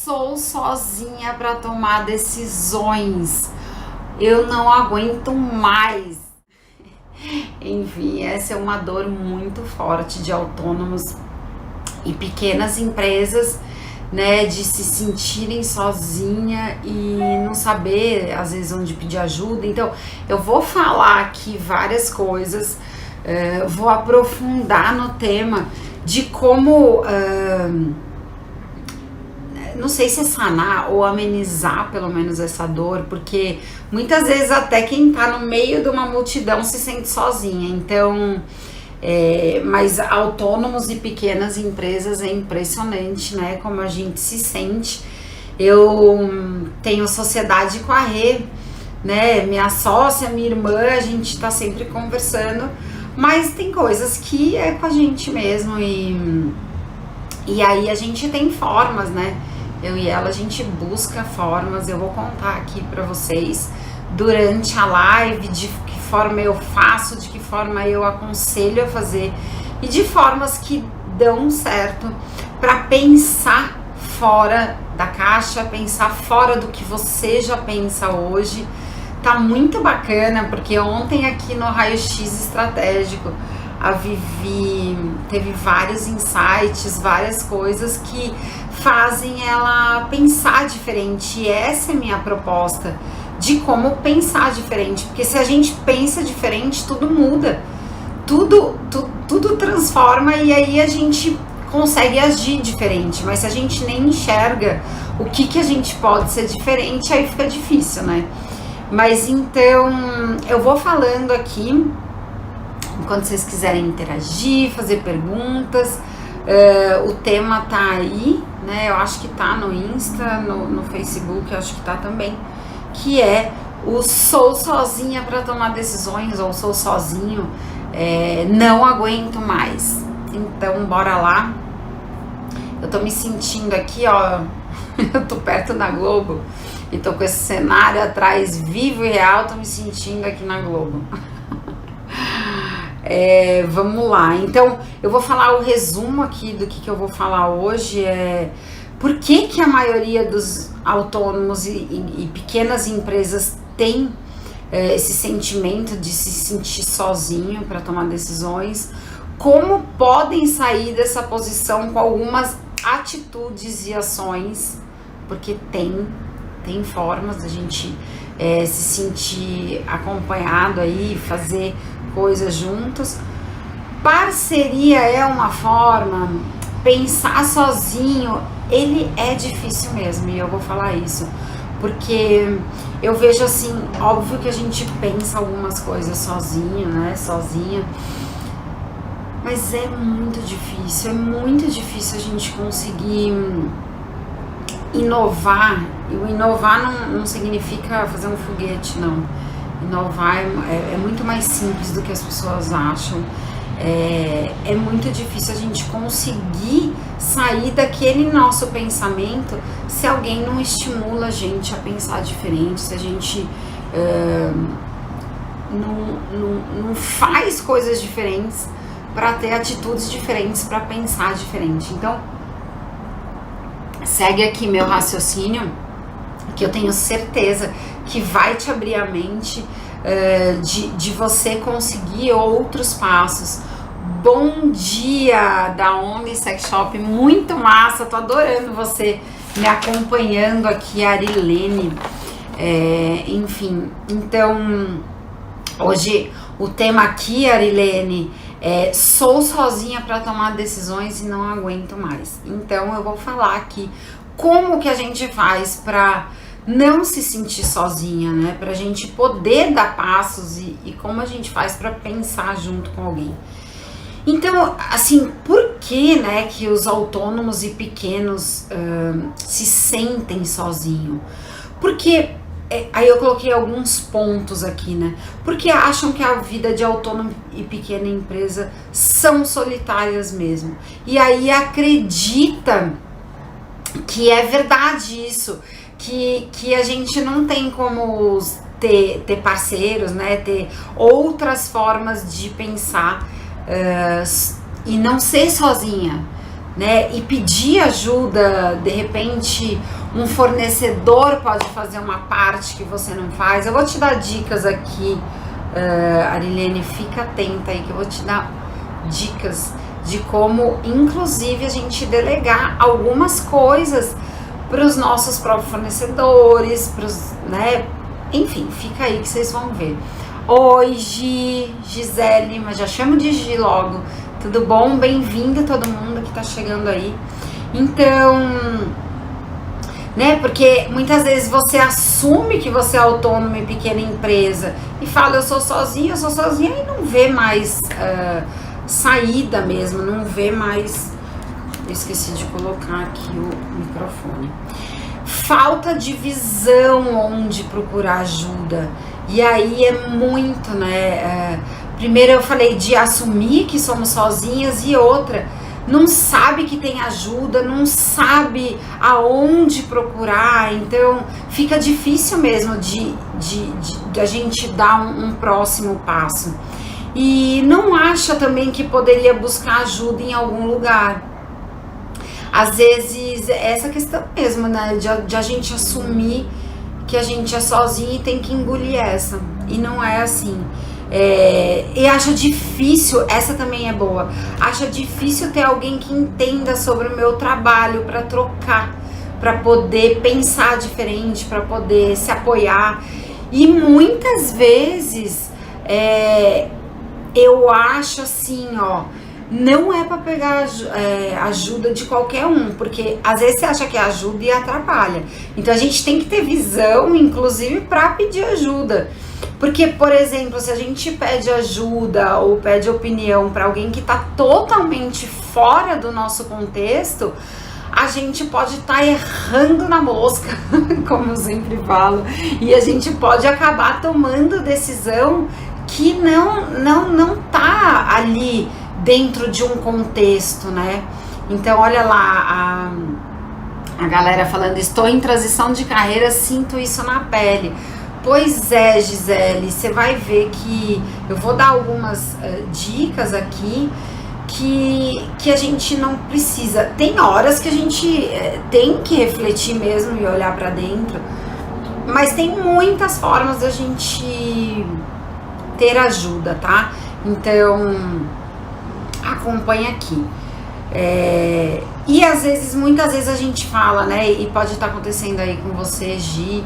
sou sozinha para tomar decisões. Eu não aguento mais. Enfim, essa é uma dor muito forte de autônomos e pequenas empresas, né, de se sentirem sozinha e não saber, às vezes, onde pedir ajuda. Então, eu vou falar aqui várias coisas, vou aprofundar no tema de como, não sei se é sanar ou amenizar pelo menos essa dor, porque muitas vezes até quem tá no meio de uma multidão se sente sozinha. Então, mas autônomos e pequenas empresas é impressionante, né, como a gente se sente. Eu tenho sociedade com a Rê, né, minha sócia, minha irmã, a gente tá sempre conversando, mas tem coisas que é com a gente mesmo e aí a gente tem formas, né, eu e ela, a gente busca formas. Eu vou contar aqui pra vocês durante a live de que forma eu faço, de que forma eu aconselho a fazer e de formas que dão certo para pensar fora da caixa, pensar fora do que você já pensa hoje. Tá muito bacana, porque ontem aqui no Raio-X Estratégico a Vivi teve vários insights, várias coisas que fazem ela pensar diferente, e essa é a minha proposta de como pensar diferente, porque se a gente pensa diferente, tudo muda, tudo transforma, e aí a gente consegue agir diferente. Mas se a gente nem enxerga o que a gente pode ser diferente, aí fica difícil, né? Mas então, eu vou falando aqui, enquanto vocês quiserem interagir, fazer perguntas, o tema tá aí, né? Eu acho que tá no Insta, no Facebook, eu acho que tá também, que é o sou sozinha para tomar decisões, ou sou sozinho, não aguento mais. Então, bora lá. Eu tô me sentindo aqui, ó, eu tô perto da Globo e tô com esse cenário atrás vivo e real, tô me sentindo aqui na Globo. Vamos lá, então eu vou falar o resumo aqui do que eu vou falar hoje. Por que a maioria dos autônomos e pequenas empresas tem esse sentimento de se sentir sozinho para tomar decisões, como podem sair dessa posição com algumas atitudes e ações, porque tem formas da gente se sentir acompanhado aí, fazer coisas juntos. Parceria é uma forma, pensar sozinho, ele é difícil mesmo, e eu vou falar isso, porque eu vejo assim, óbvio que a gente pensa algumas coisas sozinho, né, sozinha, mas é muito difícil a gente conseguir inovar. E o inovar não significa fazer um foguete, não. Inovar é muito mais simples do que as pessoas acham. É muito difícil a gente conseguir sair daquele nosso pensamento se alguém não estimula a gente a pensar diferente, se a gente não faz coisas diferentes para ter atitudes diferentes, para pensar diferente. Então, segue aqui meu raciocínio, que eu tenho certeza que vai te abrir a mente, de você conseguir outros passos. Bom dia da Only Sex Shop, muito massa, tô adorando você me acompanhando aqui, Arilene. Enfim, então hoje o tema aqui, Arilene, sou sozinha para tomar decisões e não aguento mais. Então eu vou falar aqui como que a gente faz para não se sentir sozinha, né? Pra gente poder dar passos e como a gente faz para pensar junto com alguém. Então, assim, por que, né, que os autônomos e pequenos se sentem sozinhos? Porque, aí eu coloquei alguns pontos aqui, né? Porque acham que a vida de autônomo e pequena empresa são solitárias mesmo. E aí acredita que é verdade isso, que a gente não tem como ter parceiros, né? Ter outras formas de pensar e não ser sozinha, né? E pedir ajuda, de repente um fornecedor pode fazer uma parte que você não faz. Eu vou te dar dicas aqui, Arilene, fica atenta aí que eu vou te dar dicas de como, inclusive, a gente delegar algumas coisas para os nossos próprios fornecedores, né? Enfim, fica aí que vocês vão ver. Oi, Gisele, mas já chamo de Gi logo. Tudo bom? Bem-vinda todo mundo que tá chegando aí. Então, né, porque muitas vezes você assume que você é autônomo em pequena empresa e fala, eu sou sozinha, e não vê mais saída mesmo, não vê mais... Eu esqueci de colocar aqui o microfone. Falta de visão onde procurar ajuda. E aí é muito, né? Primeiro eu falei de assumir que somos sozinhas, e outra, não sabe que tem ajuda, não sabe aonde procurar, então fica difícil mesmo de a gente dar um próximo passo. E não acha também que poderia buscar ajuda em algum lugar. Às vezes, essa questão mesmo, né, de a gente assumir que a gente é sozinho e tem que engolir essa. E não é assim. E acha difícil, essa também é boa, acha difícil ter alguém que entenda sobre o meu trabalho para trocar, para poder pensar diferente, para poder se apoiar. E muitas vezes eu acho assim, ó, não é para pegar ajuda de qualquer um, porque às vezes você acha que ajuda e atrapalha. Então a gente tem que ter visão, inclusive, para pedir ajuda. Porque, por exemplo, se a gente pede ajuda ou pede opinião para alguém que está totalmente fora do nosso contexto, a gente pode estar errando na mosca, como eu sempre falo, e a gente pode acabar tomando decisão que não tá ali dentro de um contexto, né? Então, olha lá, a galera falando, estou em transição de carreira, sinto isso na pele. Pois é, Gisele, você vai ver que eu vou dar algumas dicas aqui que a gente não precisa. Tem horas que a gente tem que refletir mesmo e olhar para dentro, mas tem muitas formas da gente ter ajuda, tá? Então, acompanha aqui. E às vezes, muitas vezes a gente fala, né, e pode estar acontecendo aí com você, Gi,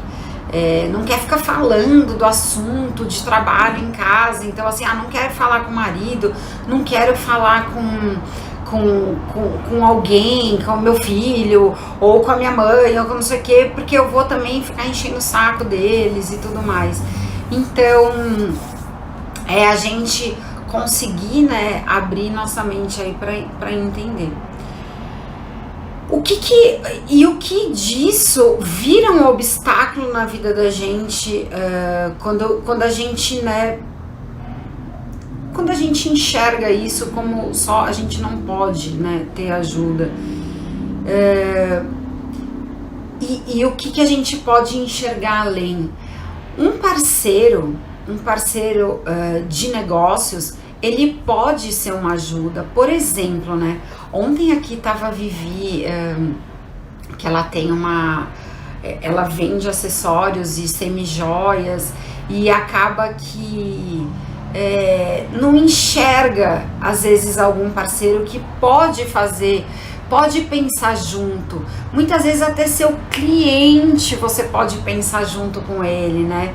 não quer ficar falando do assunto de trabalho em casa, então assim, não quero falar com o marido, não quero falar com alguém, com o meu filho, ou com a minha mãe, ou com não sei o quê, porque eu vou também ficar enchendo o saco deles e tudo mais. Então, a gente conseguir, né, abrir nossa mente aí para entender. O que disso vira um obstáculo na vida da gente quando a gente, né, quando a gente enxerga isso como só a gente não pode, né, ter ajuda. E o que a gente pode enxergar além? Um parceiro de negócios, ele pode ser uma ajuda. Por exemplo, né? Ontem aqui tava a Vivi, que ela tem ela vende acessórios e semijoias e acaba que não enxerga, às vezes, algum parceiro que pode fazer, pode pensar junto. Muitas vezes até seu cliente você pode pensar junto com ele, né?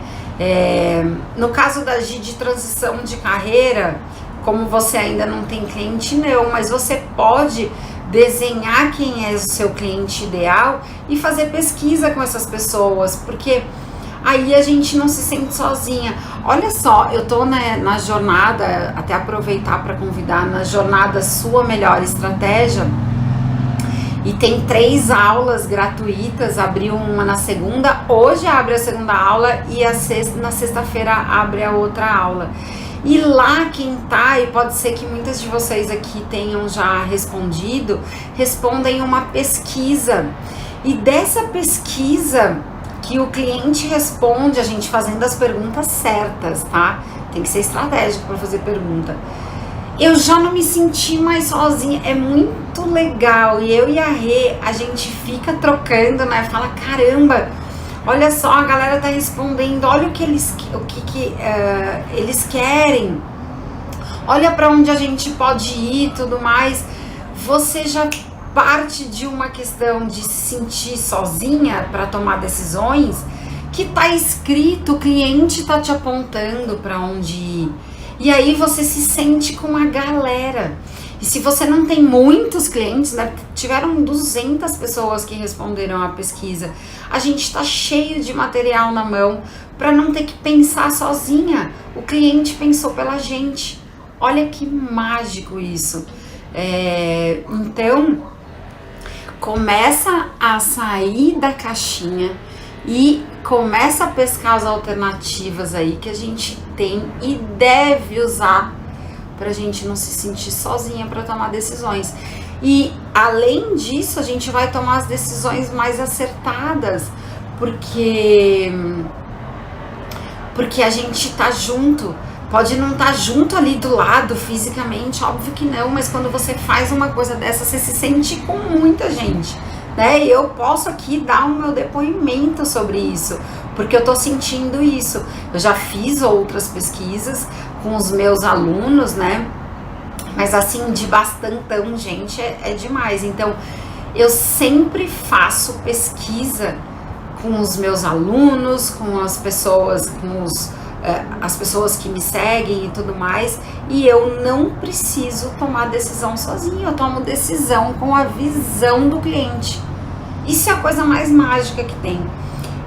No caso da Gi, de transição de carreira, como você ainda não tem cliente, não, mas você pode desenhar quem é o seu cliente ideal e fazer pesquisa com essas pessoas, porque aí a gente não se sente sozinha. Olha só, eu tô na jornada, até aproveitar para convidar, na jornada Sua Melhor Estratégia, e tem 3 aulas gratuitas, abriu uma na segunda, hoje abre a segunda aula e na sexta-feira abre a outra aula. E lá quem tá, e pode ser que muitas de vocês aqui tenham já respondido, respondem uma pesquisa. E dessa pesquisa que o cliente responde, a gente fazendo as perguntas certas, tá? Tem que ser estratégico para fazer pergunta. eu já não me senti mais sozinha, é muito legal. E eu e a Rê, a gente fica trocando, né? Fala, caramba, olha só, a galera tá respondendo, olha o que eles querem, olha para onde a gente pode ir e tudo mais. Você já parte de uma questão de se sentir sozinha para tomar decisões, que tá escrito, o cliente tá te apontando para onde ir. E aí você se sente com a galera. E se você não tem muitos clientes, né, tiveram 200 pessoas que responderam à pesquisa, a gente tá cheio de material na mão para não ter que pensar sozinha. O cliente pensou pela gente. Olha que mágico isso. Então, começa a sair da caixinha e começa a pescar as alternativas aí que a gente tem e deve usar pra gente não se sentir sozinha para tomar decisões. E além disso, a gente vai tomar as decisões mais acertadas, porque a gente tá junto. Pode não estar junto ali do lado fisicamente, óbvio que não, mas quando você faz uma coisa dessa, você se sente com muita gente, né? E eu posso aqui dar o meu depoimento sobre isso, porque eu tô sentindo isso. Eu já fiz outras pesquisas com os meus alunos, né? Mas assim, de bastantão gente é demais. Então, eu sempre faço pesquisa com os meus alunos, com as pessoas, as pessoas que me seguem e tudo mais, e eu não preciso tomar decisão sozinha, eu tomo decisão com a visão do cliente. Isso é a coisa mais mágica que tem,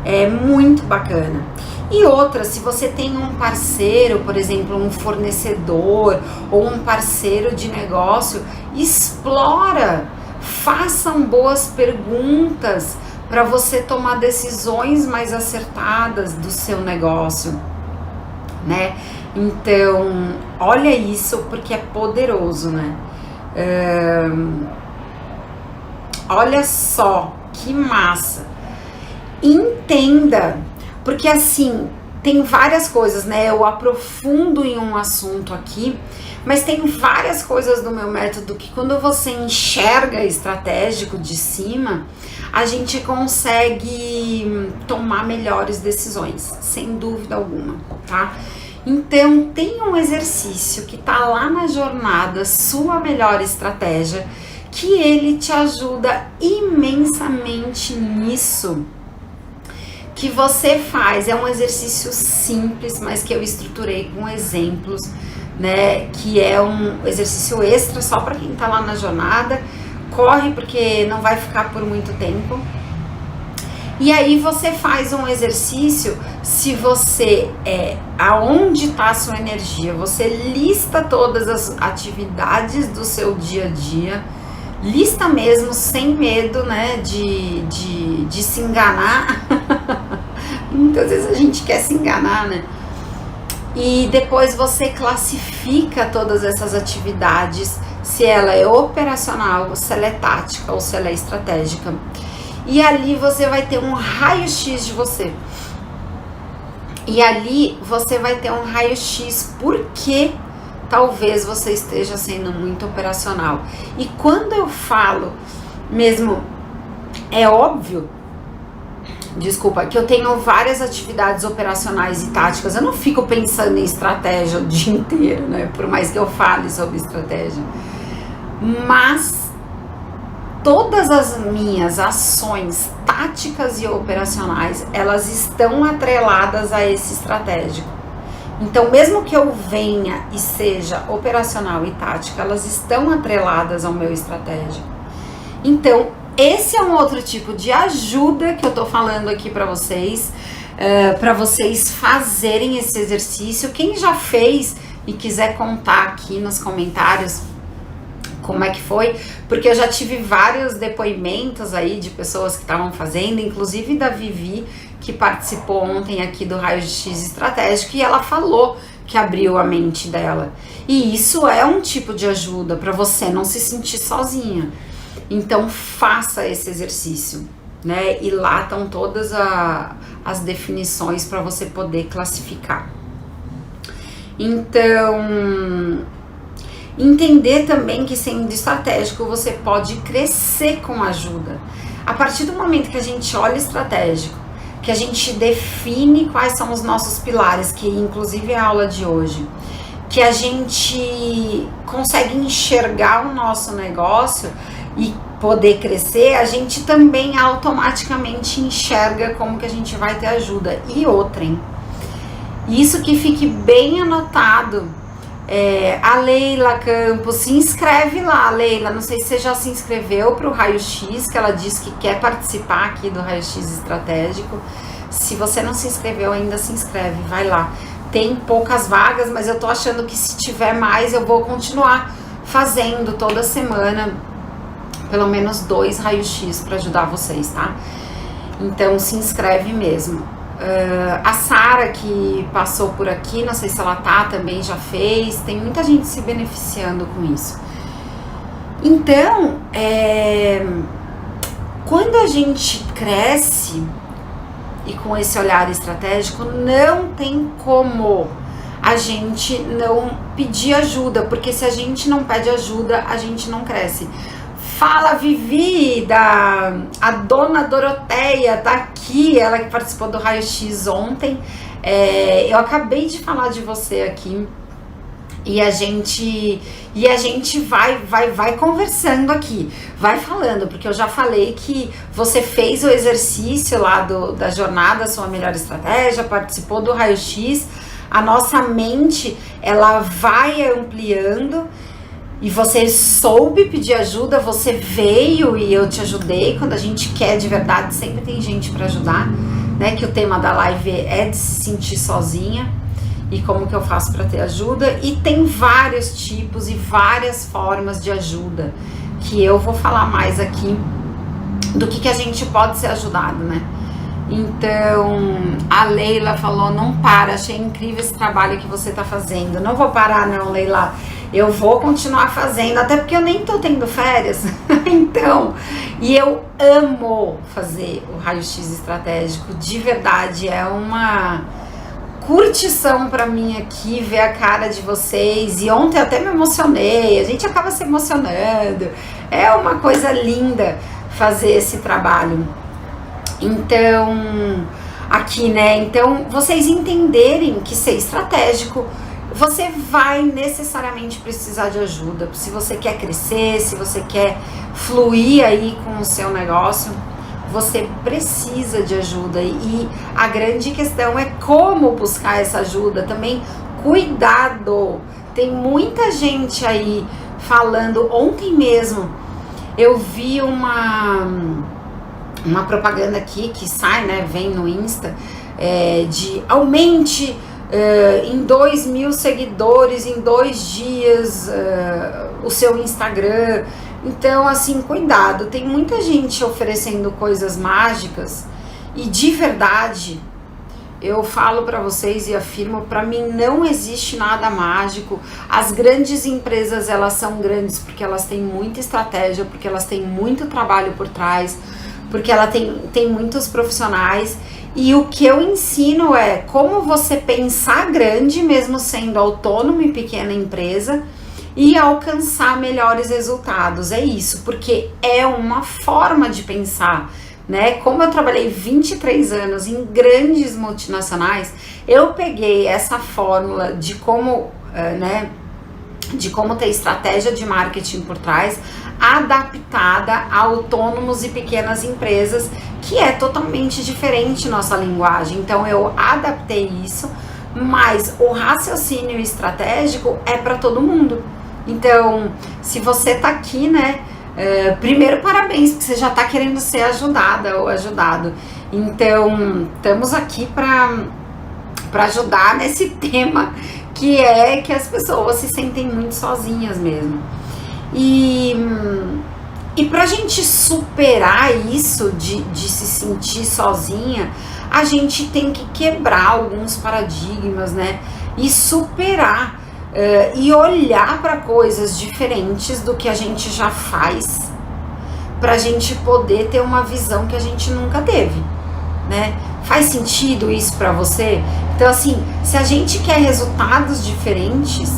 é muito bacana. E outra, se você tem um parceiro, por exemplo, um fornecedor ou um parceiro de negócio, explora, façam boas perguntas para você tomar decisões mais acertadas do seu negócio, né? Então, olha isso, porque é poderoso, né? Olha só que massa. Entenda, porque assim, tem várias coisas, né? Eu aprofundo em um assunto aqui, mas tem várias coisas do meu método que quando você enxerga estratégico de cima, a gente consegue tomar melhores decisões, sem dúvida alguma, tá? Então, tem um exercício que tá lá na jornada Sua Melhor Estratégia, que ele te ajuda imensamente nisso, que você faz. É um exercício simples, mas que eu estruturei com exemplos, né? Que é um exercício extra só para quem tá lá na jornada. Corre, porque não vai ficar por muito tempo. E aí você faz um exercício, se você aonde está a sua energia, você lista todas as atividades do seu dia a dia, lista mesmo, sem medo, né, de se enganar. Muitas vezes a gente quer se enganar, né? E depois você classifica todas essas atividades, se ela é operacional, se ela é tática ou se ela é estratégica. E ali você vai ter um raio-x de você. E ali você vai ter um raio-x porque talvez você esteja sendo muito operacional. E quando eu falo mesmo, é óbvio, desculpa, que eu tenho várias atividades operacionais e táticas. Eu não fico pensando em estratégia o dia inteiro, né? Por mais que eu fale sobre estratégia. Mas todas as minhas ações táticas e operacionais, elas estão atreladas a esse estratégico. Então, mesmo que eu venha e seja operacional e tática, elas estão atreladas ao meu estratégico. Então, esse é um outro tipo de ajuda que eu tô falando aqui para vocês fazerem esse exercício. Quem já fez e quiser contar aqui nos comentários como é que foi, porque eu já tive vários depoimentos aí de pessoas que estavam fazendo, inclusive da Vivi, que participou ontem aqui do Raio-X Estratégico, e ela falou que abriu a mente dela. E isso é um tipo de ajuda para você não se sentir sozinha. Então faça esse exercício, né? E lá estão todas as definições para você poder classificar. Então, Entender também que sendo estratégico você pode crescer com ajuda. A partir do momento que a gente olha estratégico, que a gente define quais são os nossos pilares, que inclusive é a aula de hoje, que a gente consegue enxergar o nosso negócio e poder crescer, a gente também automaticamente enxerga como que a gente vai ter ajuda. E outrem, isso que fique bem anotado, a Leila Campos, se inscreve lá, Leila, não sei se você já se inscreveu para o Raio-X, que ela disse que quer participar aqui do Raio-X Estratégico. Se você não se inscreveu ainda, se inscreve, vai lá. Tem poucas vagas, mas eu tô achando que se tiver mais, eu vou continuar fazendo toda semana, pelo menos 2 Raio-X para ajudar vocês, tá? Então se inscreve mesmo. A Sara, que passou por aqui, não sei se ela também já fez, tem muita gente se beneficiando com isso. Então, quando a gente cresce e com esse olhar estratégico, não tem como a gente não pedir ajuda, porque se a gente não pede ajuda, a gente não cresce. Fala, Vivi, a dona Doroteia tá aqui, ela que participou do Raio-X ontem. Eu acabei de falar de você aqui e a gente vai conversando aqui, vai falando, porque eu já falei que você fez o exercício lá da jornada Sua Melhor Estratégia, participou do Raio-X, a nossa mente, ela vai ampliando. E você soube pedir ajuda, você veio e eu te ajudei. Quando a gente quer de verdade, sempre tem gente para ajudar, né? Que o tema da live é de se sentir sozinha e como que eu faço para ter ajuda. E tem vários tipos e várias formas de ajuda, que eu vou falar mais aqui do que a gente pode ser ajudado, né? Então, a Leila falou, não para, achei incrível esse trabalho que você tá fazendo. Não vou parar não, Leila, eu vou continuar fazendo, até porque eu nem tô tendo férias. Então, e eu amo fazer o Raio-X Estratégico, de verdade, é uma curtição pra mim aqui, ver a cara de vocês. E ontem eu até me emocionei, a gente acaba se emocionando, é uma coisa linda fazer esse trabalho. Então, aqui, né, então vocês entenderem que ser estratégico, você vai necessariamente precisar de ajuda. Se você quer crescer, se você quer fluir aí com o seu negócio, você precisa de ajuda. E a grande questão é como buscar essa ajuda. Também cuidado, tem muita gente aí falando. Ontem mesmo eu vi uma propaganda aqui que sai, né, vem no Insta, de aumente em 2.000 seguidores em 2 dias o seu Instagram. Então, assim, cuidado, tem muita gente oferecendo coisas mágicas e de verdade, eu falo pra vocês e afirmo, pra mim não existe nada mágico. As grandes empresas, elas são grandes porque elas têm muita estratégia, porque elas têm muito trabalho por trás, porque ela tem muitos profissionais. E o que eu ensino é como você pensar grande, mesmo sendo autônomo e pequena empresa, e alcançar melhores resultados. É isso, porque é uma forma de pensar, né? Como eu trabalhei 23 anos em grandes multinacionais, eu peguei essa fórmula de como, de como ter estratégia de marketing por trás, adaptada a autônomos e pequenas empresas, que é totalmente diferente nossa linguagem. Então eu adaptei isso, mas o raciocínio estratégico é para todo mundo. Então, se você tá aqui, né, primeiro parabéns, porque você já tá querendo ser ajudada ou ajudado. Então, estamos aqui para ajudar nesse tema que é que as pessoas se sentem muito sozinhas mesmo. E pra gente superar isso de se sentir sozinha, a gente tem que quebrar alguns paradigmas, né? E superar e olhar para coisas diferentes do que a gente já faz, pra gente poder ter uma visão que a gente nunca teve, né? Faz sentido isso pra você? Então, assim, se a gente quer resultados diferentes,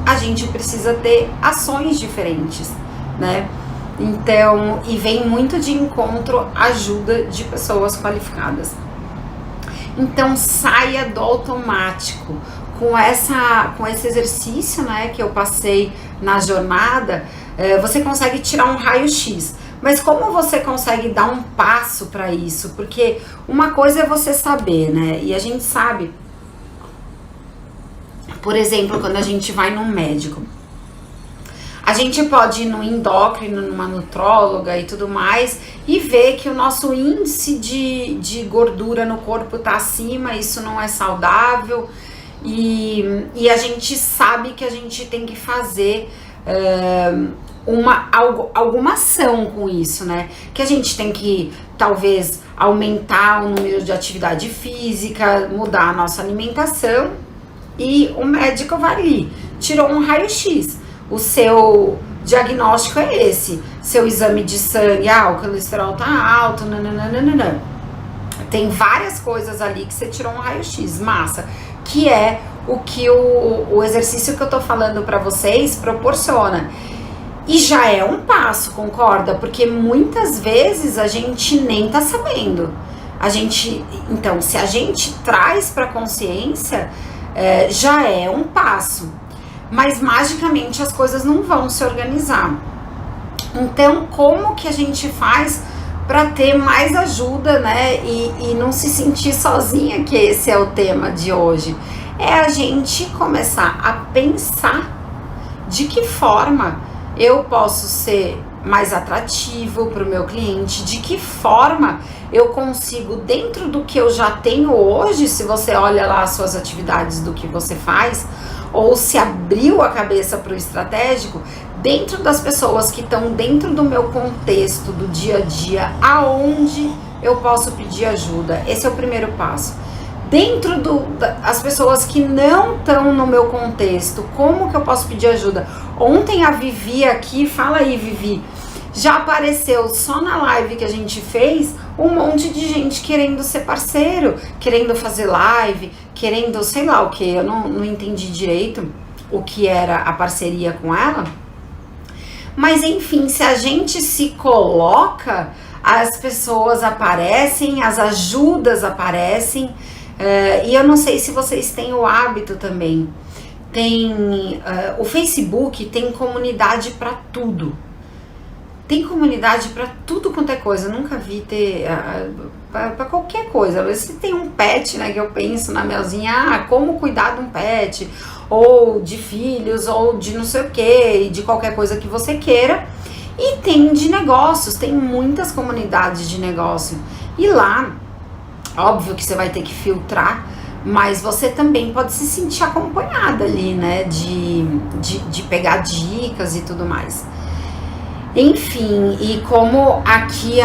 a gente precisa ter ações diferentes, né? Então, e vem muito de encontro ajuda de pessoas qualificadas. Então, saia do automático. Com esse exercício, né, que eu passei na jornada, você consegue tirar um raio-x. Mas como você consegue dar um passo para isso? Porque uma coisa é você saber, né? E a gente sabe, por exemplo, quando a gente vai num médico, a gente pode ir no endócrino, numa nutróloga e tudo mais, e ver que o nosso índice de gordura no corpo tá acima, isso não é saudável, e a gente sabe que a gente tem que fazer alguma ação com isso, né? Que a gente tem que, talvez, aumentar o número de atividade física, mudar a nossa alimentação, e o médico vai ali, tirou um raio-x. O seu diagnóstico é esse. Seu exame de sangue, o colesterol tá alto, nananana. Tem várias coisas ali que você tirou um raio-x, massa. Que é o que o exercício que eu tô falando pra vocês proporciona. E já é um passo, concorda? Porque muitas vezes a gente nem tá sabendo. Então, se a gente traz pra consciência, já é um passo. Mas magicamente as coisas não vão se organizar. Então, como que a gente faz para ter mais ajuda, né? E não se sentir sozinha, que esse é o tema de hoje. É a gente começar a pensar de que forma eu posso ser mais atrativo para o meu cliente, de que forma eu consigo, dentro do que eu já tenho hoje, se você olha lá as suas atividades do que você faz, ou se abriu a cabeça para o estratégico, dentro das pessoas que estão dentro do meu contexto, do dia a dia, aonde eu posso pedir ajuda. Esse é o primeiro passo. Dentro das pessoas que não estão no meu contexto, como que eu posso pedir ajuda? Ontem a Vivi aqui, fala aí, Vivi, já apareceu só na live que a gente fez um monte de gente querendo ser parceiro, querendo fazer live, querendo sei lá o que, eu não entendi direito o que era a parceria com ela. Mas enfim, se a gente se coloca, as pessoas aparecem, as ajudas aparecem. E eu não sei se vocês têm o hábito também. O Facebook tem comunidade para tudo. Tem comunidade para tudo quanto é coisa. Eu nunca vi ter para qualquer coisa. Se tem um pet, né, que eu penso na Melzinha, como cuidar de um pet, ou de filhos, ou de não sei o que, de qualquer coisa que você queira. E tem de negócios, tem muitas comunidades de negócio. E lá, óbvio que você vai ter que filtrar, mas você também pode se sentir acompanhada ali, né, de pegar dicas e tudo mais. Enfim, e como aqui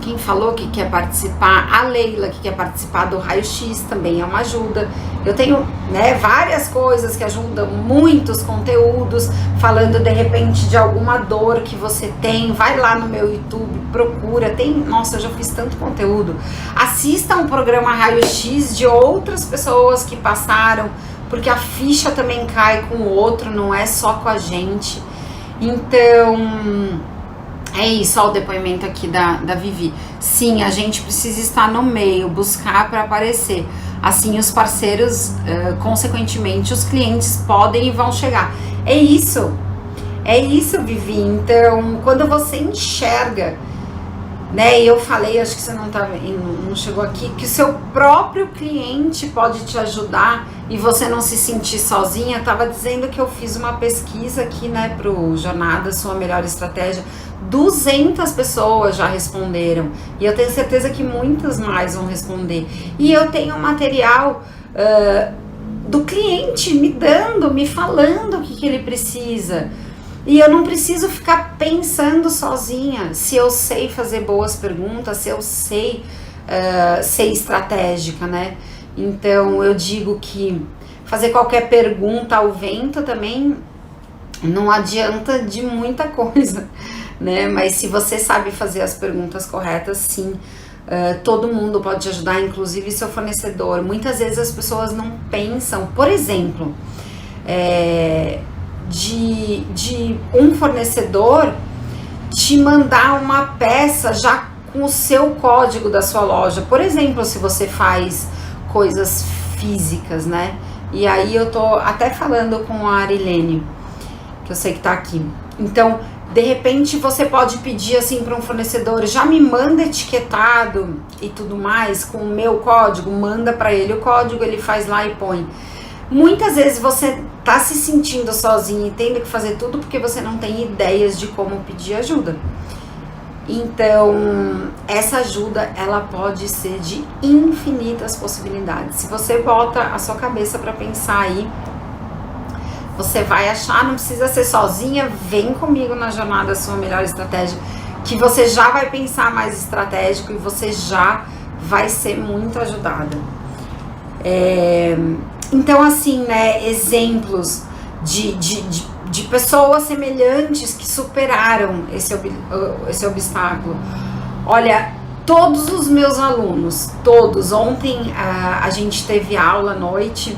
quem falou que quer participar, a Leila que quer participar do raio-x também é uma ajuda. Eu tenho, né, várias coisas que ajudam, muitos conteúdos, falando de repente de alguma dor que você tem, vai lá no meu YouTube, procura, nossa, eu já fiz tanto conteúdo. Assista um programa raio-x de outras pessoas que passaram, porque a ficha também cai com o outro, não é só com a gente. Então, é isso, ó, o depoimento aqui da Vivi. Sim, a gente precisa estar no meio, buscar para aparecer. Assim, os parceiros, consequentemente, os clientes podem e vão chegar. É isso, Vivi. Então, quando você enxerga, né, e eu falei, acho que você não chegou aqui, que o seu próprio cliente pode te ajudar e você não se sentir sozinha. Eu tava dizendo que eu fiz uma pesquisa aqui, né, pro Jornada Sua Melhor Estratégia. 200 pessoas já responderam e eu tenho certeza que muitas mais vão responder. E eu tenho material do cliente me falando o que ele precisa. E eu não preciso ficar pensando sozinha, se eu sei fazer boas perguntas, se eu sei ser estratégica, né? Então eu digo que fazer qualquer pergunta ao vento também não adianta de muita coisa, né? Mas se você sabe fazer as perguntas corretas, sim, todo mundo pode te ajudar, inclusive seu fornecedor. Muitas vezes as pessoas não pensam, por exemplo, de um fornecedor te mandar uma peça já com o seu código da sua loja. Por exemplo, se você faz coisas físicas, né? E aí eu tô até falando com a Arilene, que eu sei que tá aqui. Então, de repente você pode pedir assim para um fornecedor, já me manda etiquetado e tudo mais com o meu código, manda para ele o código, ele faz lá e põe. Muitas vezes você tá se sentindo sozinho e tendo que fazer tudo porque você não tem ideias de como pedir ajuda. Então, essa ajuda, ela pode ser de infinitas possibilidades. Se você bota a sua cabeça para pensar aí, você vai achar, não precisa ser sozinha, vem comigo na jornada Sua Melhor Estratégia, que você já vai pensar mais estratégico e você já vai ser muito ajudada. Então, assim, né, exemplos de pessoas semelhantes que superaram esse obstáculo. Olha, todos os meus alunos, todos, ontem a gente teve aula à noite,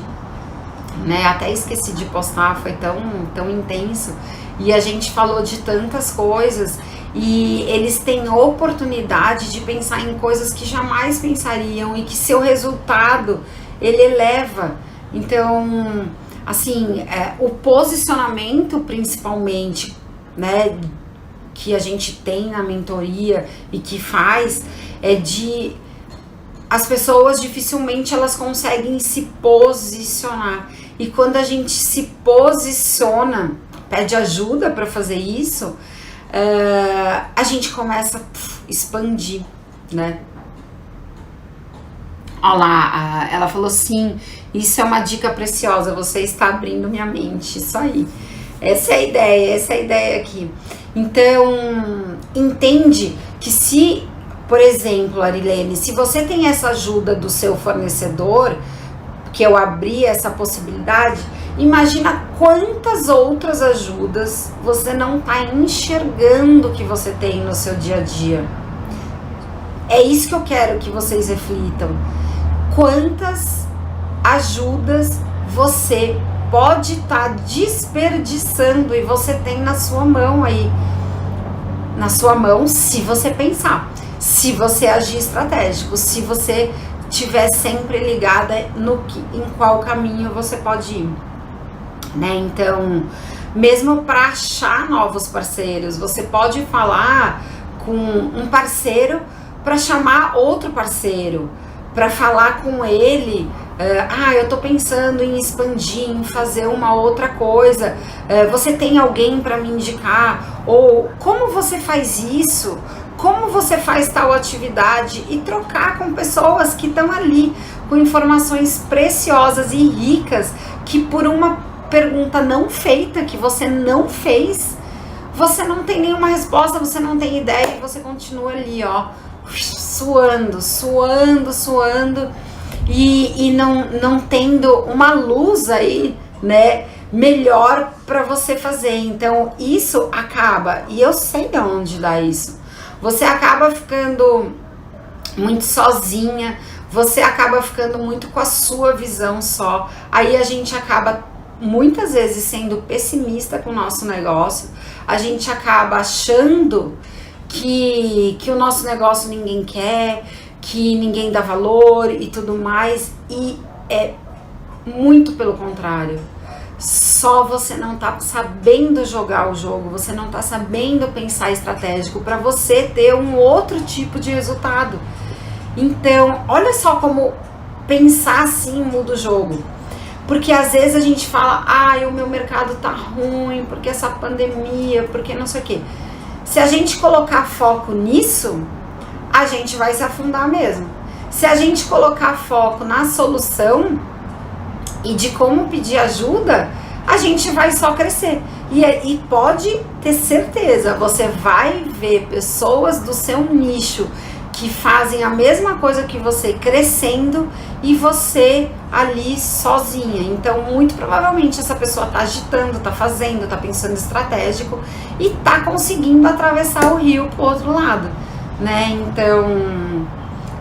né, até esqueci de postar, foi tão intenso, e a gente falou de tantas coisas, e eles têm oportunidade de pensar em coisas que jamais pensariam e que seu resultado, ele eleva. Então, assim, o posicionamento principalmente, né, que a gente tem na mentoria e que faz, as pessoas dificilmente elas conseguem se posicionar. E quando a gente se posiciona, pede ajuda para fazer isso, a gente começa a expandir, né? Olha lá, ela falou sim, isso é uma dica preciosa, você está abrindo minha mente, isso aí. Essa é a ideia aqui. Então, entende que se, por exemplo, Arilene, se você tem essa ajuda do seu fornecedor, que eu abri essa possibilidade, imagina quantas outras ajudas você não está enxergando que você tem no seu dia a dia. É isso que eu quero que vocês reflitam. Quantas ajudas você pode estar desperdiçando e você tem na sua mão aí. Na sua mão, se você pensar, se você agir estratégico, se você estiver sempre ligada em qual caminho você pode ir, né? Então, mesmo para achar novos parceiros, você pode falar com um parceiro para chamar outro parceiro, para falar com ele, eu tô pensando em expandir, em fazer uma outra coisa, você tem alguém para me indicar? Ou como você faz isso? Como você faz tal atividade? E trocar com pessoas que estão ali com informações preciosas e ricas, que por uma pergunta não feita, que você não fez, você não tem nenhuma resposta, você não tem ideia e você continua ali, ó, suando e não tendo uma luz aí, né, melhor para você fazer. Então isso acaba, e eu sei de onde dá isso, você acaba ficando muito sozinha, você acaba ficando muito com a sua visão só, aí a gente acaba muitas vezes sendo pessimista com o nosso negócio, a gente acaba achando que o nosso negócio ninguém quer, que ninguém dá valor e tudo mais, e é muito pelo contrário. Só você não tá sabendo jogar o jogo, você não tá sabendo pensar estratégico para você ter um outro tipo de resultado. Então, olha só como pensar assim muda o jogo. Porque às vezes a gente fala, o meu mercado tá ruim, porque essa pandemia, porque não sei o quê. Se a gente colocar foco nisso, a gente vai se afundar mesmo. Se a gente colocar foco na solução e de como pedir ajuda, a gente vai só crescer. E pode ter certeza, você vai ver pessoas do seu nicho que fazem a mesma coisa que você crescendo e você ali sozinha. Então, muito provavelmente essa pessoa tá agitando, tá fazendo, tá pensando estratégico e tá conseguindo atravessar o rio pro outro lado, né? Então,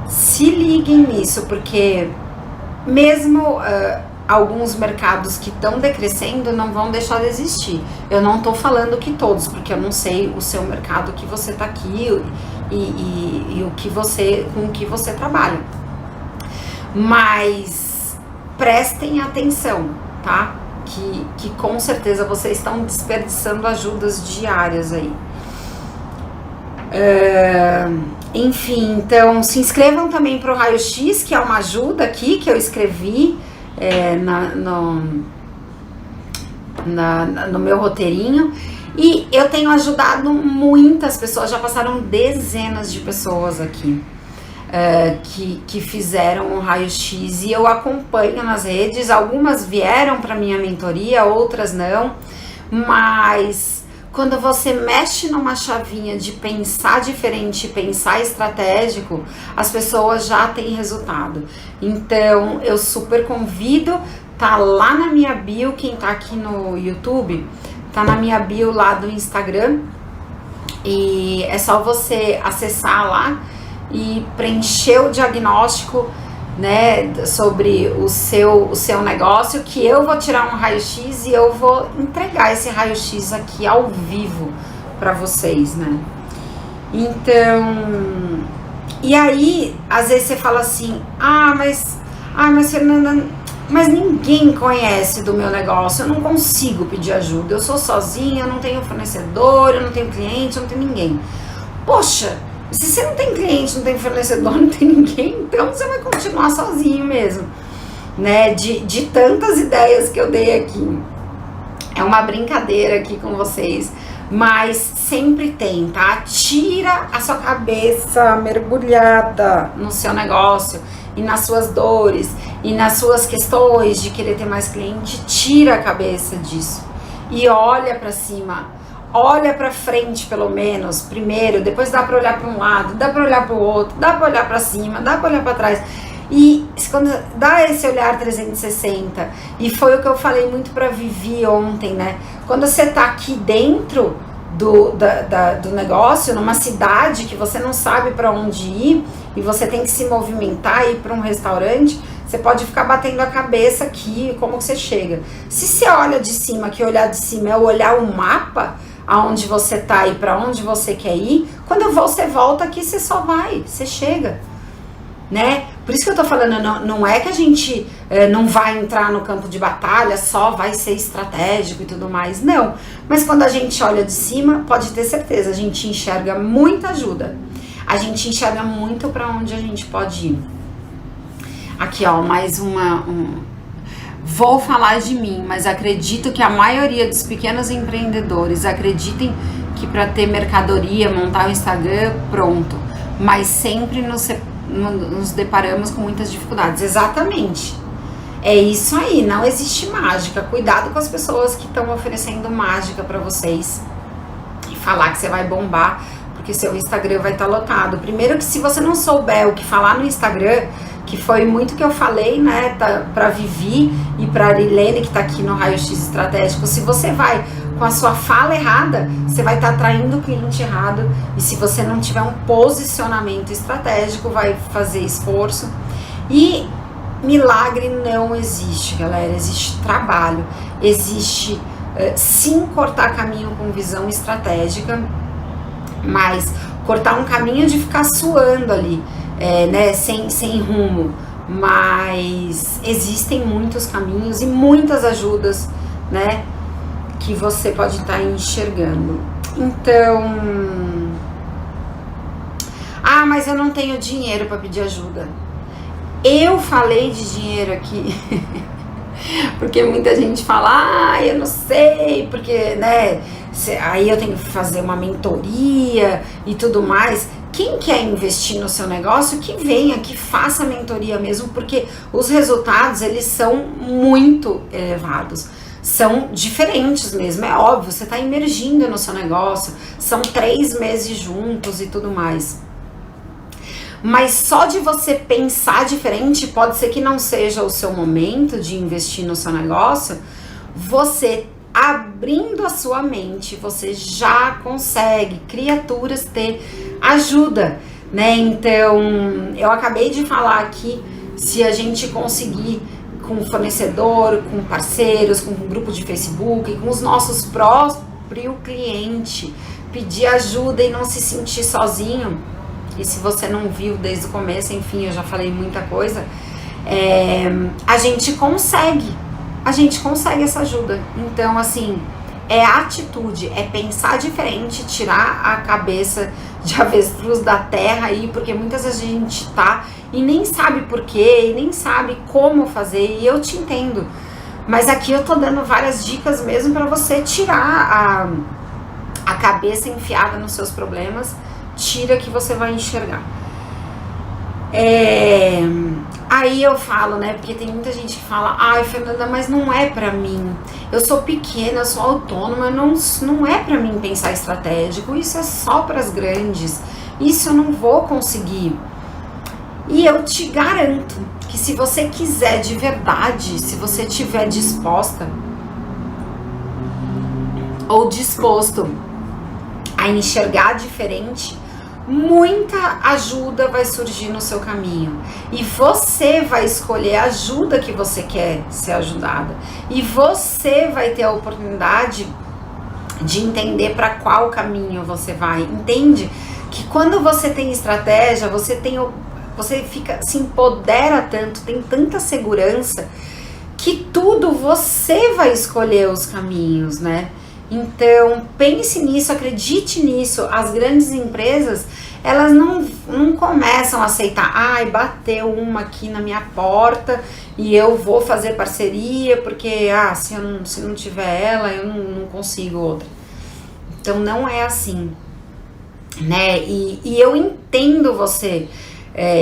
se liguem nisso, porque mesmo alguns mercados que estão decrescendo não vão deixar de existir. Eu não tô falando que todos, porque eu não sei o seu mercado que você tá aqui e o que você, com o que você trabalha. Mas prestem atenção, tá? Que com certeza vocês estão desperdiçando ajudas diárias aí. Enfim, então se inscrevam também para o raio-x, que é uma ajuda aqui que eu escrevi no meu roteirinho. E eu tenho ajudado muitas pessoas, já passaram dezenas de pessoas aqui que fizeram o raio-x e eu acompanho nas redes. Algumas vieram para minha mentoria, outras não, mas quando você mexe numa chavinha de pensar diferente, pensar estratégico, as pessoas já têm resultado. Então eu super convido, tá lá na minha bio, quem tá aqui no YouTube, tá na minha bio lá do Instagram, e é só você acessar lá e preencher o diagnóstico, né, sobre o seu negócio, que eu vou tirar um raio-x e eu vou entregar esse raio-x aqui ao vivo para vocês, né? Então, e aí, às vezes você fala assim, mas Fernanda, mas ninguém conhece do meu negócio, eu não consigo pedir ajuda, eu sou sozinha, eu não tenho fornecedor, eu não tenho cliente, eu não tenho ninguém. Poxa, se você não tem cliente, não tem fornecedor, não tem ninguém, então você vai continuar sozinho mesmo, né? De tantas ideias que eu dei aqui. É uma brincadeira aqui com vocês, mas sempre tem, tá? Tira a sua cabeça mergulhada no seu negócio e nas suas dores e nas suas questões de querer ter mais cliente. Tira a cabeça disso e olha pra cima. Olha pra frente, pelo menos, primeiro, depois dá pra olhar pra um lado, dá pra olhar pro outro, dá pra olhar pra cima, dá pra olhar pra trás. E quando dá esse olhar 360, e foi o que eu falei muito pra Vivi ontem, né? Quando você tá aqui dentro do negócio, numa cidade que você não sabe pra onde ir, e você tem que se movimentar e ir pra um restaurante, você pode ficar batendo a cabeça aqui, como que você chega. Se você olha de cima, que olhar de cima é olhar o mapa, aonde você tá e para onde você quer ir, quando você volta aqui, você só vai, você chega, né? Por isso que eu tô falando, não é que a gente não vai entrar no campo de batalha, só vai ser estratégico e tudo mais, não. Mas quando a gente olha de cima, pode ter certeza, a gente enxerga muita ajuda, a gente enxerga muito para onde a gente pode ir. Aqui, ó, mais Vou falar de mim, mas acredito que a maioria dos pequenos empreendedores acreditem que para ter mercadoria, montar o Instagram, pronto. Mas sempre nos deparamos com muitas dificuldades. Exatamente. É isso aí, não existe mágica. Cuidado com as pessoas que estão oferecendo mágica para vocês e falar que você vai bombar, porque seu Instagram vai estar lotado. Primeiro que se você não souber o que falar no Instagram, que foi muito que eu falei, né, pra Vivi e pra Arilene, que tá aqui no Raio-X Estratégico, se você vai com a sua fala errada, você vai estar atraindo o cliente errado, e se você não tiver um posicionamento estratégico, vai fazer esforço. E milagre não existe, galera, existe trabalho, existe sim cortar caminho com visão estratégica, mas cortar um caminho de ficar suando ali, né, sem rumo, mas existem muitos caminhos e muitas ajudas, né, que você pode estar enxergando. Então, mas eu não tenho dinheiro para pedir ajuda. Eu falei de dinheiro aqui porque muita gente fala, eu não sei, porque, né, aí eu tenho que fazer uma mentoria e tudo mais. Quem quer investir no seu negócio, que venha, que faça a mentoria mesmo, porque os resultados, eles são muito elevados, são diferentes mesmo, é óbvio, você está imergindo no seu negócio, são 3 meses juntos e tudo mais. Mas só de você pensar diferente, pode ser que não seja o seu momento de investir no seu negócio, você abrindo a sua mente, você já consegue, criaturas, ter ajuda, né? Então, eu acabei de falar aqui, se a gente conseguir com o fornecedor, com parceiros, com o grupo de Facebook, com os nossos próprios clientes, pedir ajuda e não se sentir sozinho. E se você não viu desde o começo, enfim, eu já falei muita coisa, a gente consegue essa ajuda. Então, assim, é atitude, é pensar diferente, tirar a cabeça de avestruz da terra aí, porque muitas vezes a gente tá e nem sabe porquê, e nem sabe como fazer, e eu te entendo. Mas aqui eu tô dando várias dicas mesmo para você tirar a cabeça enfiada nos seus problemas, tira que você vai enxergar. Aí eu falo, né, porque tem muita gente que fala, ai, Fernanda, mas não é pra mim, eu sou pequena, eu sou autônoma, não é pra mim pensar estratégico, isso é só pras grandes, isso eu não vou conseguir. E eu te garanto que se você quiser de verdade, se você estiver disposta ou disposto a enxergar diferente, muita ajuda vai surgir no seu caminho e você vai escolher a ajuda que você quer ser ajudada e você vai ter a oportunidade de entender para qual caminho você vai. Entende que quando você tem estratégia, você se empodera tanto, tem tanta segurança que tudo você vai escolher os caminhos, né? Então, pense nisso, acredite nisso. As grandes empresas, elas não começam a aceitar, ai, bateu uma aqui na minha porta e eu vou fazer parceria, porque, se não tiver ela, eu não consigo outra. Então, não é assim, né? E eu entendo você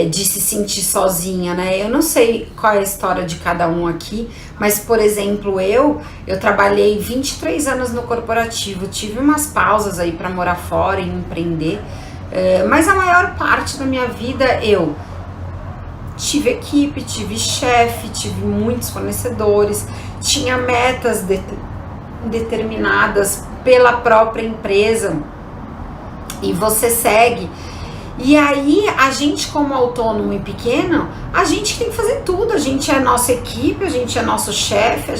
de se sentir sozinha, né? Eu não sei qual é a história de cada um aqui, mas, por exemplo, eu trabalhei 23 anos no corporativo, tive umas pausas aí para morar fora e empreender, mas a maior parte da minha vida eu tive equipe, tive chefe, tive muitos fornecedores, tinha metas determinadas pela própria empresa e você segue. E aí, a gente como autônomo e pequeno, a gente tem que fazer tudo, a gente é nossa equipe, a gente é nosso chefe, a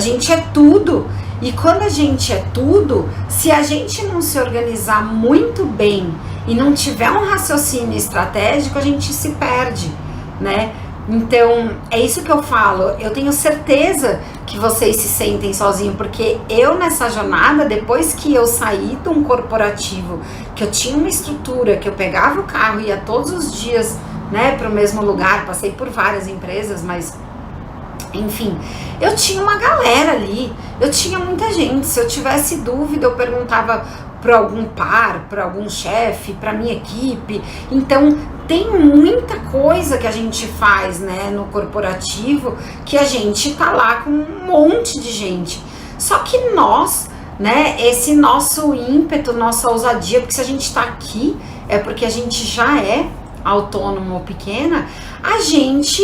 gente é tudo. E quando a gente é tudo, se a gente não se organizar muito bem e não tiver um raciocínio estratégico, a gente se perde, né? Então, é isso que eu falo, eu tenho certeza que vocês se sentem sozinhos, porque eu nessa jornada, depois que eu saí de um corporativo, que eu tinha uma estrutura, que eu pegava o carro e ia todos os dias, né, para o mesmo lugar, passei por várias empresas, mas enfim, eu tinha uma galera ali, eu tinha muita gente, se eu tivesse dúvida eu perguntava para algum par, para algum chefe, para minha equipe. Então tem muita coisa que a gente faz, né, no corporativo, que a gente tá lá com um monte de gente. Só que nós, né, esse nosso ímpeto, nossa ousadia, porque se a gente tá aqui é porque a gente já é autônomo ou pequena, a gente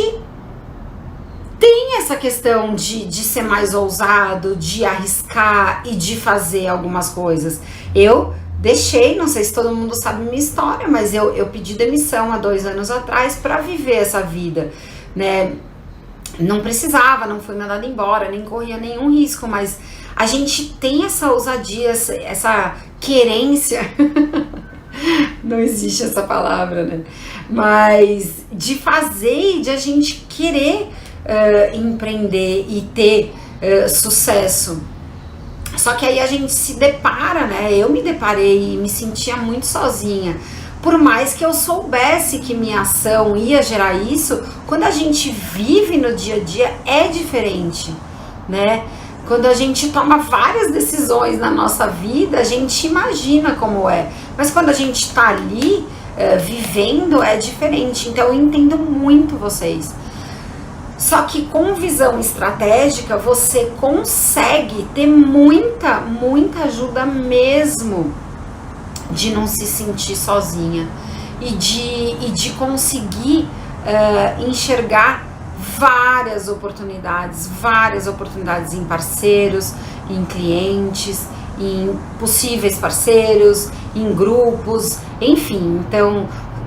tem essa questão de ser mais ousado, de arriscar e de fazer algumas coisas. Eu deixei, não sei se todo mundo sabe minha história, mas eu pedi demissão há 2 anos atrás para viver essa vida, né? Não precisava, não fui mandada embora, nem corria nenhum risco, mas a gente tem essa ousadia, essa querência, não existe essa palavra, né? Mas de fazer e de a gente querer empreender e ter sucesso. Só que aí a gente se depara, né? Eu me deparei e me sentia muito sozinha. Por mais que eu soubesse que minha ação ia gerar isso, quando a gente vive no dia a dia é diferente, né? Quando a gente toma várias decisões na nossa vida, a gente imagina como é. Mas quando a gente tá ali, vivendo, é diferente. Então eu entendo muito vocês. Só que com visão estratégica, você consegue ter muita ajuda mesmo de não se sentir sozinha e de conseguir enxergar várias oportunidades em parceiros, em clientes, em possíveis parceiros, em grupos, enfim. Então,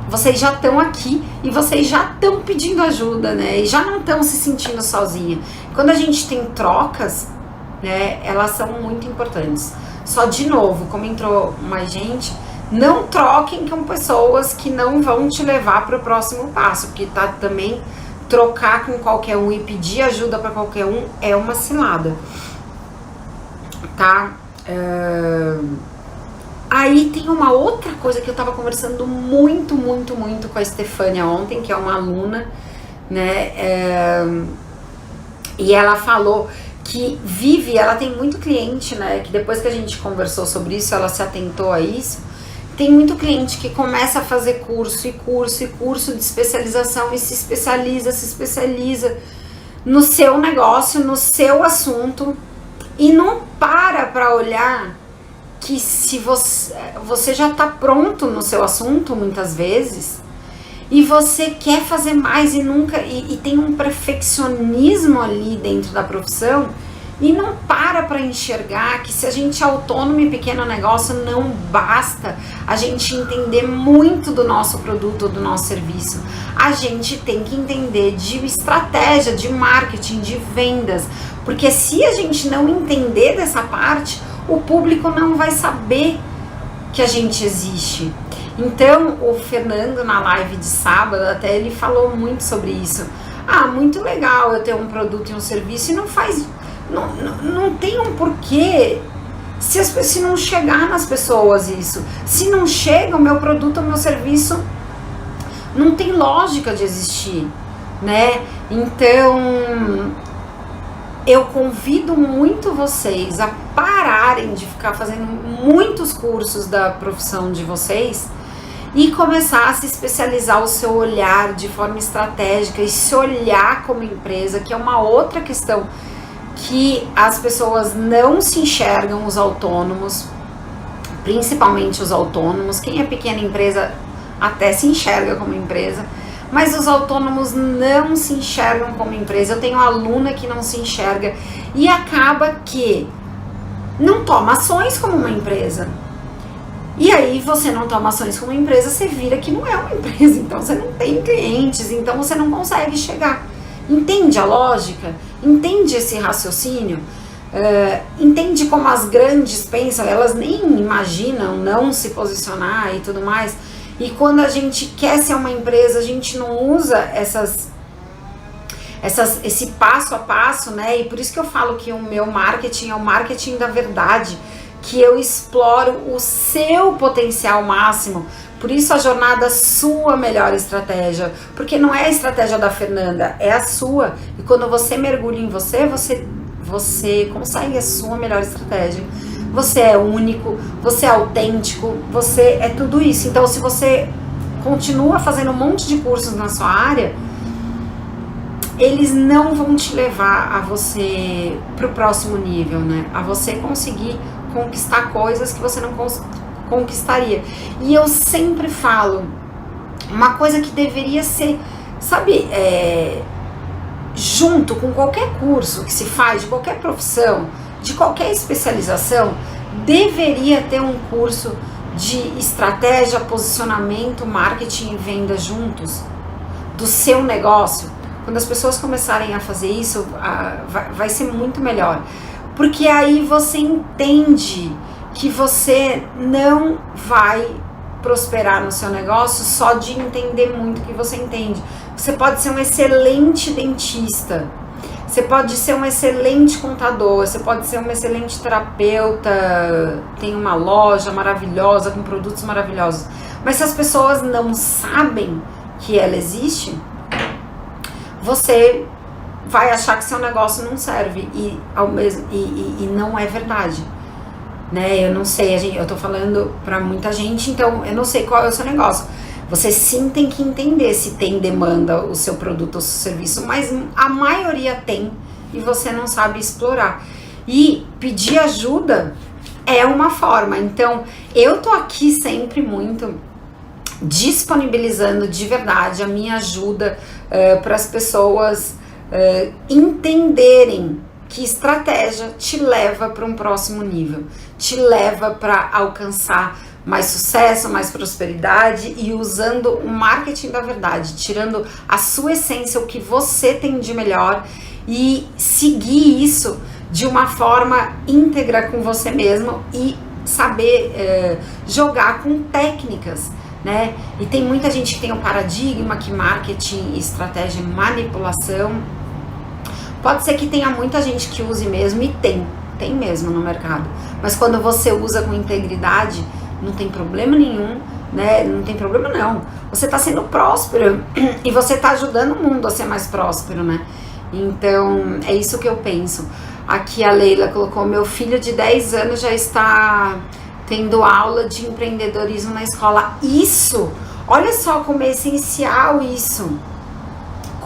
vocês já estão aqui e vocês já estão pedindo ajuda, né? E já não estão se sentindo sozinha. Quando a gente tem trocas, né, elas são muito importantes. Só de novo, como entrou mais gente, não troquem com pessoas que não vão te levar para o próximo passo, porque tá também trocar com qualquer um e pedir ajuda para qualquer um é uma cilada, tá? Aí tem uma outra coisa que eu tava conversando muito com a Estefânia ontem, que é uma aluna, né? E ela falou que ela tem muito cliente, né? Que depois que a gente conversou sobre isso, ela se atentou a isso. Tem muito cliente que começa a fazer curso de especialização e se especializa no seu negócio, no seu assunto e não para olhar que se você já está pronto no seu assunto muitas vezes e você quer fazer mais e tem um perfeccionismo ali dentro da profissão e não para enxergar que se a gente é autônomo e pequeno negócio não basta a gente entender muito do nosso produto ou do nosso serviço. A gente tem que entender de estratégia, de marketing, de vendas, porque se a gente não entender dessa parte, o público não vai saber que a gente existe. Então, o Fernando, na live de sábado, até ele falou muito sobre isso. Muito legal eu ter um produto e um serviço e não tem um porquê se não chegar nas pessoas isso. Se não chega o meu produto ou o meu serviço, não tem lógica de existir, né? Então, eu convido muito vocês a pararem de ficar fazendo muitos cursos da profissão de vocês e começar a se especializar o seu olhar de forma estratégica e se olhar como empresa, que é uma outra questão que as pessoas não se enxergam, os autônomos, principalmente os autônomos. Quem é pequena empresa até se enxerga como empresa, mas os autônomos não se enxergam como empresa. Eu tenho uma aluna que não se enxerga e acaba que não toma ações como uma empresa. E aí você não toma ações como uma empresa, você vira que não é uma empresa, então você não tem clientes, então você não consegue chegar. Entende a lógica? Entende esse raciocínio? Entende como as grandes pensam? Elas nem imaginam não se posicionar e tudo mais. E quando a gente quer ser uma empresa, a gente não usa esse passo a passo, né? E por isso que eu falo que o meu marketing é o marketing da verdade, que eu exploro o seu potencial máximo. Por isso a jornada sua melhor estratégia, porque não é a estratégia da Fernanda, é a sua. E quando você mergulha em você consegue a sua melhor estratégia. Você é único, você é autêntico, você é tudo isso. Então, se você continua fazendo um monte de cursos na sua área, eles não vão te levar a você pro próximo nível, né? A você conseguir conquistar coisas que você não conquistaria. E eu sempre falo, uma coisa que deveria ser, sabe, junto com qualquer curso que se faz, de qualquer profissão, de qualquer especialização, deveria ter um curso de estratégia, posicionamento, marketing e venda juntos do seu negócio. Quando as pessoas começarem a fazer isso, vai ser muito melhor. Porque aí você entende que você não vai prosperar no seu negócio só de entender muito o que você entende. Você pode ser um excelente dentista, você pode ser um excelente contador, você pode ser um excelente terapeuta, tem uma loja maravilhosa com produtos maravilhosos. Mas se as pessoas não sabem que ela existe, você vai achar que seu negócio não serve e não é verdade, né? Eu não sei, eu tô falando pra muita gente, então eu não sei qual é o seu negócio. Você sim tem que entender se tem demanda o seu produto ou seu serviço, mas a maioria tem e você não sabe explorar. E pedir ajuda é uma forma. Então, eu tô aqui sempre muito disponibilizando de verdade a minha ajuda para as pessoas entenderem que estratégia te leva para um próximo nível, te leva para alcançar mais sucesso, mais prosperidade e usando o marketing da verdade, tirando a sua essência, o que você tem de melhor e seguir isso de uma forma íntegra com você mesmo e saber jogar com técnicas, né? E tem muita gente que tem um paradigma que marketing, estratégia e manipulação. Pode ser que tenha muita gente que use mesmo, e tem mesmo no mercado. Mas quando você usa com integridade, não tem problema nenhum, né? Não tem problema não. Você está sendo próspero e você está ajudando o mundo a ser mais próspero, né? Então, é isso que eu penso. Aqui a Leila colocou, meu filho de 10 anos já está tendo aula de empreendedorismo na escola. Isso, olha só como é essencial isso.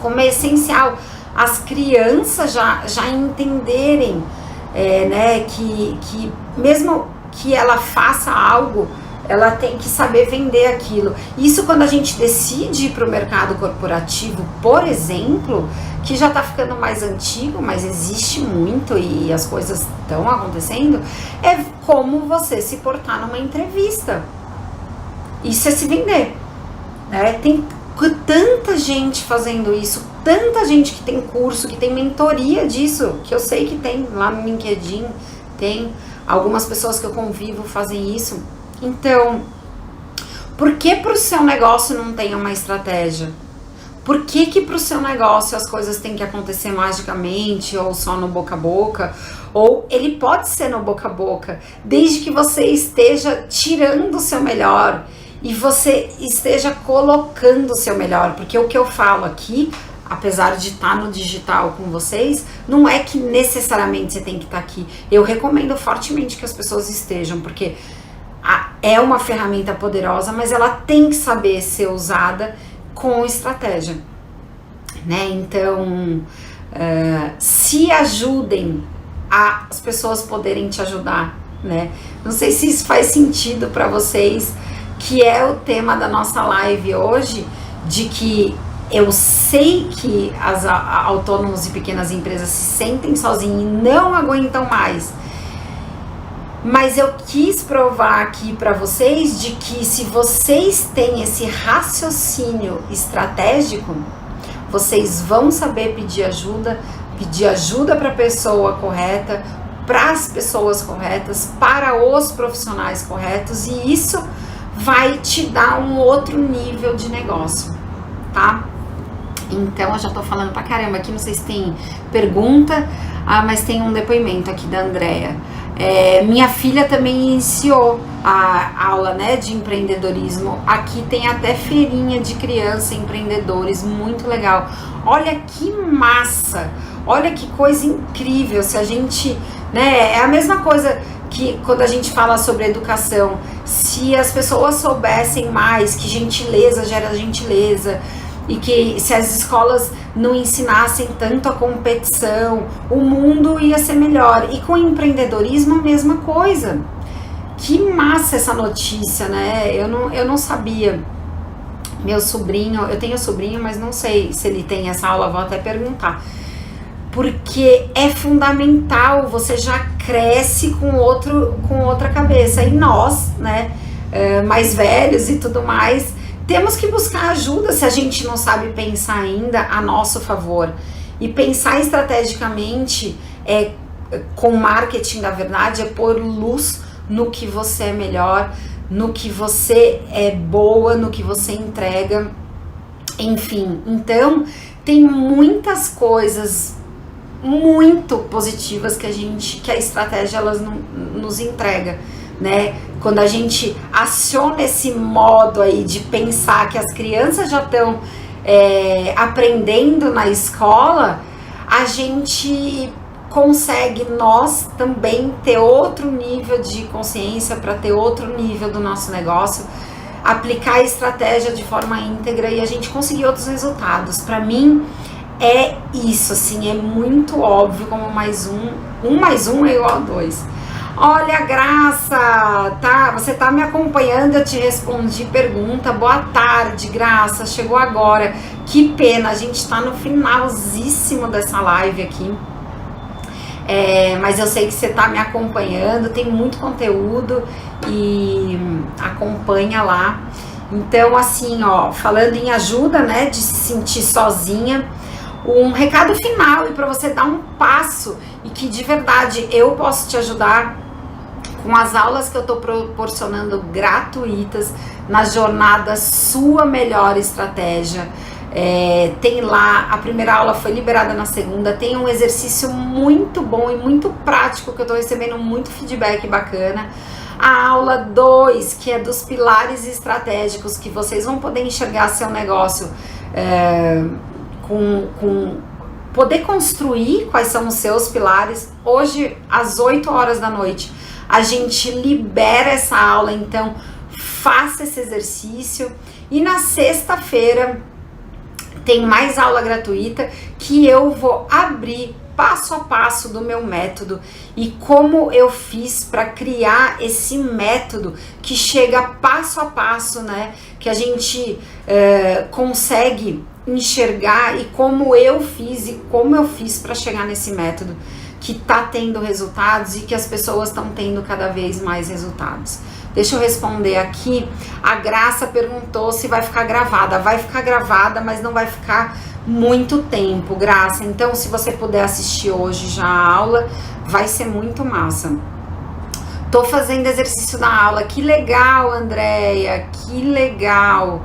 Como é essencial as crianças já entenderem, né, que mesmo que ela faça algo, ela tem que saber vender aquilo. Isso quando a gente decide ir para o mercado corporativo, por exemplo, que já está ficando mais antigo, mas existe muito e as coisas estão acontecendo, é como você se portar numa entrevista. Isso é se vender, né? Tem tanta gente fazendo isso, tanta gente que tem curso, que tem mentoria disso, que eu sei que tem lá no LinkedIn, tem algumas pessoas que eu convivo fazem isso. Então, por que para o seu negócio não tem uma estratégia? Por que para o seu negócio as coisas têm que acontecer magicamente ou só no boca a boca? Ou ele pode ser no boca a boca, desde que você esteja tirando o seu melhor e você esteja colocando o seu melhor. Porque o que eu falo aqui, apesar de estar no digital com vocês, não é que necessariamente você tem que estar aqui. Eu recomendo fortemente que as pessoas estejam, porque é uma ferramenta poderosa, mas ela tem que saber ser usada com estratégia, né? Então, se ajudem as pessoas poderem te ajudar, né? Não sei se isso faz sentido para vocês, que é o tema da nossa live hoje, de que eu sei que as autônomos e pequenas empresas se sentem sozinhos e não aguentam mais. Mas eu quis provar aqui para vocês de que se vocês têm esse raciocínio estratégico, vocês vão saber pedir ajuda para a pessoa correta, para as pessoas corretas, para os profissionais corretos, e isso vai te dar um outro nível de negócio, tá? Então, eu já tô falando pra caramba aqui, não sei se tem pergunta, mas tem um depoimento aqui da Andrea. Minha filha também iniciou a aula, né, de empreendedorismo. Aqui tem até feirinha de criança, empreendedores, muito legal. Olha que massa, olha que coisa incrível. Se a gente, né, é a mesma coisa que quando a gente fala sobre educação, se as pessoas soubessem mais que gentileza gera gentileza, e que se as escolas não ensinassem tanto a competição, o mundo ia ser melhor. E com o empreendedorismo a mesma coisa. Que massa essa notícia, né? Eu não sabia. Meu sobrinho, eu tenho sobrinho, mas não sei se ele tem essa aula, vou até perguntar. Porque é fundamental, você já cresce com outra cabeça. E nós, né, mais velhos e tudo mais, temos que buscar ajuda se a gente não sabe pensar ainda a nosso favor. E pensar estrategicamente com marketing da verdade é pôr luz no que você é melhor, no que você é boa, no que você entrega, enfim. Então, tem muitas coisas muito positivas que a estratégia elas nos entrega, né? Quando a gente aciona esse modo aí de pensar que as crianças já estão aprendendo na escola, a gente consegue nós também ter outro nível de consciência para ter outro nível do nosso negócio, aplicar a estratégia de forma íntegra e a gente conseguir outros resultados. Para mim é isso, assim, é muito óbvio como um mais um é igual a 2. Olha, Graça, tá? Você tá me acompanhando, eu te respondi pergunta. Boa tarde, Graça, chegou agora. Que pena, a gente tá no finalzíssimo dessa live aqui. mas eu sei que você tá me acompanhando, tem muito conteúdo e acompanha lá. Então, assim, ó, falando em ajuda, né, de se sentir sozinha, um recado final e para você dar um passo e que de verdade eu posso te ajudar com as aulas que eu tô proporcionando gratuitas na jornada Sua Melhor Estratégia. Tem lá, a primeira aula foi liberada na segunda, tem um exercício muito bom e muito prático que eu tô recebendo muito feedback bacana. A aula 2, que é dos pilares estratégicos, que vocês vão poder enxergar seu negócio poder construir quais são os seus pilares. Hoje, às 8 horas da noite, a gente libera essa aula, então faça esse exercício. E na sexta-feira tem mais aula gratuita que eu vou abrir passo a passo do meu método e como eu fiz para criar esse método que chega passo a passo, né? Que a gente consegue enxergar e como eu fiz para chegar nesse método que tá tendo resultados e que as pessoas estão tendo cada vez mais resultados. Deixa eu responder aqui. A Graça perguntou se vai ficar gravada. Vai ficar gravada, mas não vai ficar muito tempo, Graça. Então, se você puder assistir hoje já a aula, vai ser muito massa. Tô fazendo exercício na aula. Que legal, Andréia. Que legal.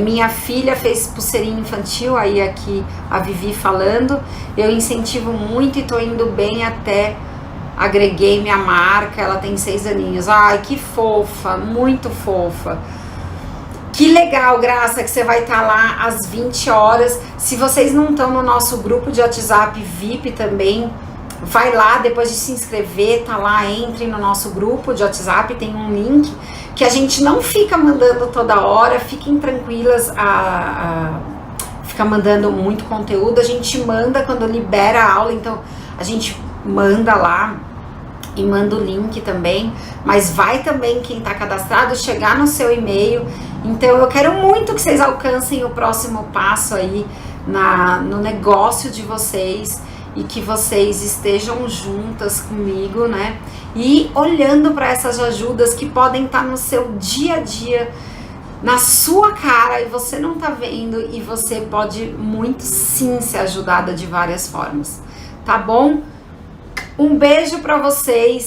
Minha filha fez pulseirinha infantil, aí aqui a Vivi falando. Eu incentivo muito e tô indo bem até... Agreguei minha marca, ela tem 6 aninhos. Ai, que fofa, muito fofa. Que legal, Graça, que você vai estar lá às 20 horas. Se vocês não estão no nosso grupo de WhatsApp VIP também, vai lá, depois de se inscrever, tá lá, entre no nosso grupo de WhatsApp, tem um link que a gente não fica mandando toda hora, fiquem tranquilas, fica mandando muito conteúdo, a gente manda quando libera a aula, então a gente manda lá e manda o link também, mas vai também quem tá cadastrado chegar no seu e-mail. Então eu quero muito que vocês alcancem o próximo passo aí no negócio de vocês e que vocês estejam juntas comigo, né? E olhando para essas ajudas que podem estar no seu dia a dia, na sua cara, e você não tá vendo, e você pode muito sim ser ajudada de várias formas, tá bom? Um beijo para vocês,